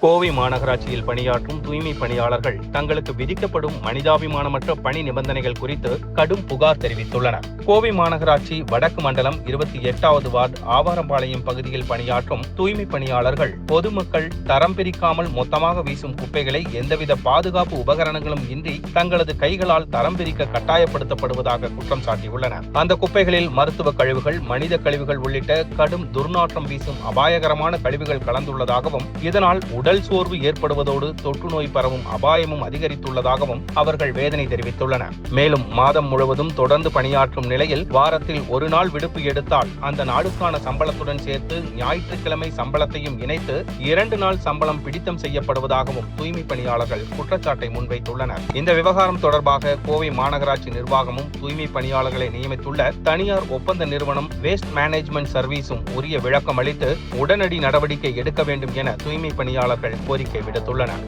கோவை மாநகராட்சியில் பணியாற்றும் தூய்மை பணியாளர்கள் தங்களுக்கு விதிக்கப்படும் மனிதாபிமானமற்ற பணி நிபந்தனைகள் குறித்து கடும் புகார் தெரிவித்துள்ளனர். கோவை மாநகராட்சி வடக்கு மண்டலம் 28வது வார்டு ஆவாரம்பாளையம் பகுதியில் பணியாற்றும் தூய்மை பணியாளர்கள் பொதுமக்கள் தரம் பிரிக்காமல் மொத்தமாக வீசும் குப்பைகளை எந்தவித பாதுகாப்பு உபகரணங்களும் இன்றி தங்களது கைகளால் தரம் பிரிக்க கட்டாயப்படுத்தப்படுவதாக குற்றம் சாட்டியுள்ளனர். அந்த குப்பைகளில் மருத்துவ கழிவுகள், மனித கழிவுகள் உள்ளிட்ட கடும் துர்நாற்றம் வீசும் அபாயகரமான கழிவுகள் கலந்துள்ளதாகவும், இதனால் உடல் சோர்வு ஏற்படுவதோடு தொற்று நோய் பரவும் அபாயமும் அதிகரித்துள்ளதாகவும் அவர்கள் வேதனை தெரிவித்துள்ளனர். மேலும் மாதம் முழுவதும் தொடர்ந்து பணியாற்றும் நிலையில் வாரத்தில் ஒரு நாள் விடுப்பு எடுத்தால் அந்த நாளுக்கான சம்பளத்துடன் சேர்த்து ஞாயிற்றுக்கிழமை சம்பளத்தையும் இணைத்து 2 நாள் சம்பளம் பிடித்தம் செய்யப்படுவதாகவும் தூய்மை பணியாளர்கள் குற்றச்சாட்டை முன்வைத்துள்ளனர். இந்த விவகாரம் தொடர்பாக கோவை மாநகராட்சி நிர்வாகமும் தூய்மை பணியாளர்களை நியமித்துள்ள தனியார் ஒப்பந்த நிறுவனம் வேஸ்ட் மேனேஜ்மெண்ட் சர்வீஸும் உரிய விளக்கம் அளித்து உடனடி நடவடிக்கை எடுக்க வேண்டும் என தூய்மை பணியாளர்கள் கோரிக்கை விடுத்துள்ளனர்.